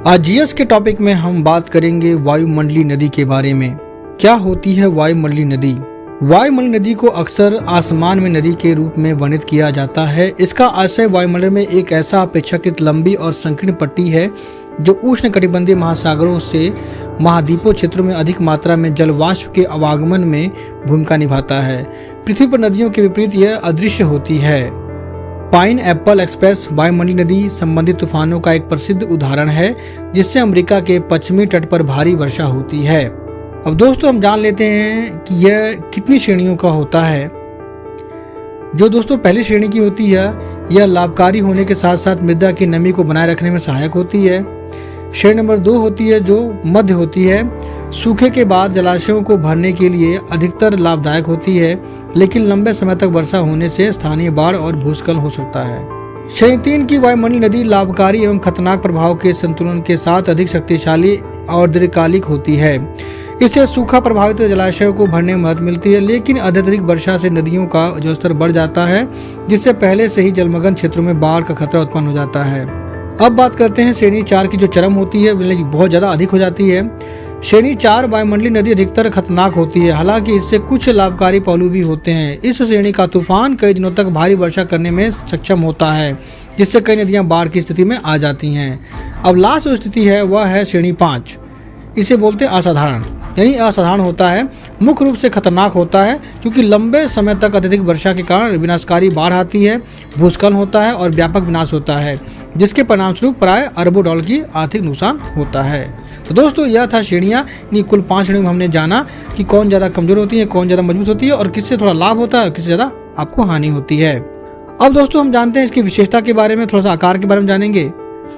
आज जीएस के टॉपिक में हम बात करेंगे वायुमंडलीय नदी के बारे में। क्या होती है वायुमंडलीय नदी? वायुमंडलीय नदी को अक्सर आसमान में नदी के रूप में वर्णित किया जाता है। इसका आशय वायुमंडल में एक ऐसा अपेक्षाकृत लंबी और संकीर्ण पट्टी है जो उष्णकटिबंधीय महासागरों से महाद्वीपों क्षेत्रों में अधिक मात्रा में जलवाष्प के आवागमन में भूमिका निभाता है। पृथ्वी पर नदियों के विपरीत यह अदृश्य होती है। पाइन एप्पल एक्सप्रेस वायुमंडलीय नदी संबंधित तूफानों का एक प्रसिद्ध उदाहरण है, जिससे अमेरिका के पश्चिमी तट पर भारी वर्षा होती है। अब दोस्तों हम जान लेते हैं कि यह कितनी श्रेणियों का होता है। जो दोस्तों पहली श्रेणी की होती है, यह लाभकारी होने के साथ साथ मृदा की नमी को बनाए रखने में सहायक होती है। श्रेणी नंबर 2 होती है जो मध्य होती है, सूखे के बाद जलाशयों को भरने के लिए अधिकतर लाभदायक होती है, लेकिन लंबे समय तक वर्षा होने से स्थानीय बाढ़ और भूस्खलन हो सकता है। श्रेणी 3 की वायुमंडलीय नदी लाभकारी एवं खतरनाक प्रभाव के संतुलन के साथ अधिक शक्तिशाली और दीर्घकालिक होती है। इससे सूखा प्रभावित जलाशयों को भरने में मदद मिलती है, लेकिन अत्यधिक वर्षा से नदियों का जलस्तर बढ़ जाता है, जिससे पहले से ही जलमग्न क्षेत्रों में बाढ़ का खतरा उत्पन्न हो जाता है। अब बात करते हैं श्रेणी 4 की, जो चरम होती है, बहुत ज्यादा अधिक हो जाती है। श्रेणी 4 वायुमंडलीय नदी अधिकतर खतरनाक होती है, हालांकि इससे कुछ लाभकारी पहलू भी होते हैं। इस श्रेणी का तूफान कई दिनों तक भारी वर्षा करने में सक्षम होता है, जिससे कई नदियां बाढ़ की स्थिति में आ जाती हैं। अब लास्ट जो स्थिति है वह है श्रेणी 5। इसे बोलते हैं असाधारण, यानी असाधारण होता है। मुख्य रूप से खतरनाक होता है क्योंकि लंबे समय तक अत्यधिक वर्षा के कारण विनाशकारी बाढ़ आती है, भूस्खलन होता है और व्यापक विनाश होता है, जिसके परिणामस्वरूप प्राय अरबों डॉलर की आर्थिक नुकसान होता है। तो दोस्तों यह था श्रेणियाँ। कुल 5 श्रेणियों में हमने जाना कि कौन ज़्यादा कमजोर होती है, कौन ज़्यादा मजबूत होती है और किससे थोड़ा लाभ होता है और किससे ज़्यादा आपको हानि होती है। अब दोस्तों हम जानते हैं इसकी विशेषता के बारे में, थोड़ा सा आकार के बारे में जानेंगे।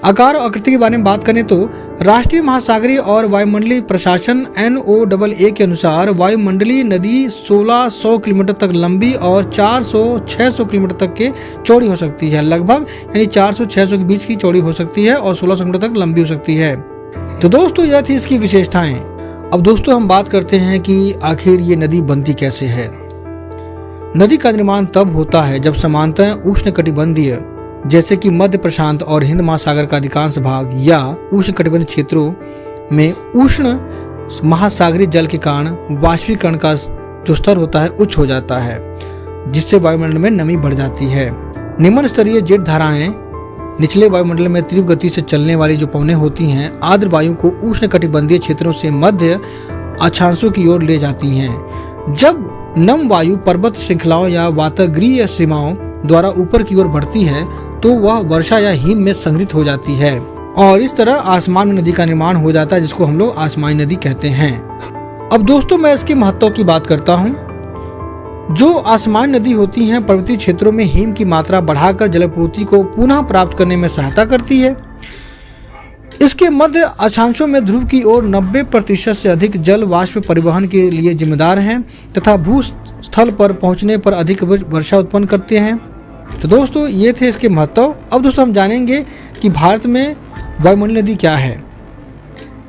आकार और आकृति के बारे में बात करें तो राष्ट्रीय महासागरीय और वायुमंडलीय प्रशासन NOAA के अनुसार वायुमंडलीय नदी 1600 किलोमीटर तक लंबी और 400-600 किलोमीटर तक के चौड़ी हो सकती है। लगभग यानी 400-600 के बीच की चौड़ी हो सकती है और 1600 किलोमीटर तक लंबी हो सकती है। तो दोस्तों यह थी इसकी विशेषताएं। अब दोस्तों हम बात करते हैं कि आखिर ये नदी बनती कैसे है। नदी का निर्माण तब होता है जब समांतर उष्णकटिबंधीय जैसे कि मध्य प्रशांत और हिंद महासागर का अधिकांश भाग या उष्णकटिबंधीय क्षेत्रों में उष्ण महासागरीय जल के कारण वाष्पीकरण का जो स्तर होता है उच्च हो जाता है, जिससे वायुमंडल में नमी बढ़ जाती है। निम्न स्तरीय जेट धाराएं निचले वायुमंडल में तीव्र गति से चलने वाली जो पवनें होती हैं, आर्द्र वायु को उष्णकटिबंधीय क्षेत्रों से मध्य अक्षांशों की ओर ले जाती हैं। जब नम वायु पर्वत श्रृंखलाओं या वातावरणीय सीमाओं द्वारा ऊपर की ओर बढ़ती है तो वह वर्षा या हिम में संग्रहित हो जाती है और इस तरह आसमान में नदी का निर्माण हो जाता है, जिसको हम लोग आसमानी नदी कहते हैं। अब दोस्तों मैं इसके महत्व की बात करता हूँ। जो आसमानी नदी होती हैं पर्वतीय क्षेत्रों में हिम की मात्रा बढ़ाकर जलापूर्ति को पुनः प्राप्त करने में सहायता करती है। इसके मध्य अक्षांशों में ध्रुव की ओर 90% से अधिक जल वाष्प परिवहन के लिए जिम्मेदार हैं तथा भूस्थल पर पहुंचने पर अधिक वर्षा उत्पन्न करते हैं। तो दोस्तों ये थे इसके महत्व। अब दोस्तों हम जानेंगे कि भारत में वायुमंडलीय नदी क्या है।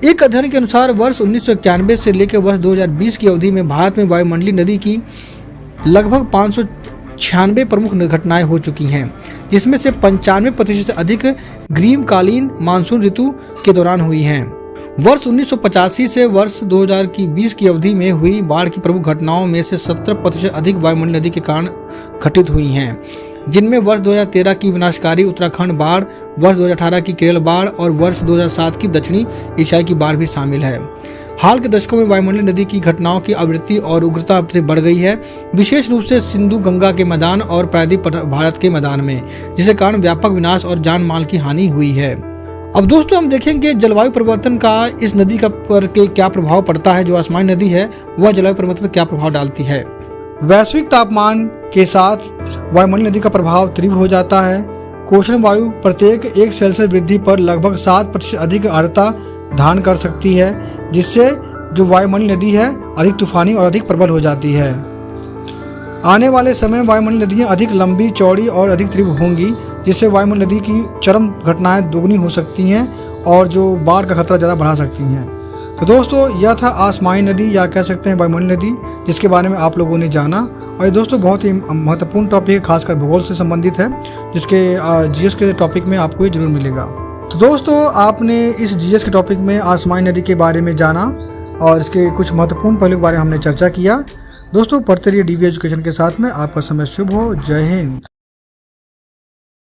एक अध्ययन के अनुसार वर्ष 1991 से लेकर वर्ष 2020 की अवधि में भारत में वायुमंडलीय नदी की लगभग 596 प्रमुख घटनाएं हो चुकी हैं, जिसमें से 95% से अधिक ग्रीष्मकालीन मानसून ऋतु के दौरान हुई हैं। वर्ष 1985 से वर्ष 2020 की अवधि में हुई बाढ़ की प्रमुख घटनाओं में से 70% अधिक वायुमंडलीय नदी के कारण घटित हुई हैं, जिनमें वर्ष 2013 की विनाशकारी उत्तराखंड बाढ़, वर्ष 2018 की केरल बाढ़ और वर्ष 2007 की दक्षिणी एशिया की बाढ़ भी शामिल है। हाल के दशकों में वायुमंडलीय नदी की घटनाओं की आवृत्ति और उग्रता से बढ़ गई है, विशेष रूप से सिंधु गंगा के मैदान और प्रायद्वीप भारत के मैदान में, जिसके कारण व्यापक विनाश और जान माल की हानि हुई है। अब दोस्तों हम देखेंगे जलवायु परिवर्तन का इस नदी का पर के क्या प्रभाव पड़ता है। जो आसमानी नदी है वह जलवायु परिवर्तन पर क्या प्रभाव डालती है। वैश्विक तापमान के साथ वायुमंडलीय नदी का प्रभाव तीव्र हो जाता है। कोषण वायु प्रत्येक 1 सेल्सियस वृद्धि पर लगभग 7% अधिक आर्द्रता धारण कर सकती है, जिससे जो वायुमंडलीय नदी है अधिक तूफानी और अधिक प्रबल हो जाती है। आने वाले समय में वायुमंडलीय नदियाँ अधिक लंबी, चौड़ी और अधिक तीव्र होंगी, जिससे वायुमंडलीय नदी की चरम घटनाएं दोगुनी हो सकती हैं और जो बाढ़ का खतरा ज़्यादा बढ़ा सकती हैं। तो दोस्तों यह था आसमानी नदी या कह सकते हैं वायुमंडलीय नदी, जिसके बारे में आप लोगों ने जाना। और ये दोस्तों बहुत ही महत्वपूर्ण टॉपिक है, खासकर भूगोल से संबंधित है, जिसके जीएस के टॉपिक में आपको ये जरूर मिलेगा। तो दोस्तों, आपने इस जीएस के टॉपिक में आसमानी नदी के बारे में जाना और इसके कुछ महत्वपूर्ण पहलुओं के बारे में हमने चर्चा किया। दोस्तों, पढ़ते रहिए डीबी एजुकेशन के साथ में। आपका समय शुभ हो। जय हिंद।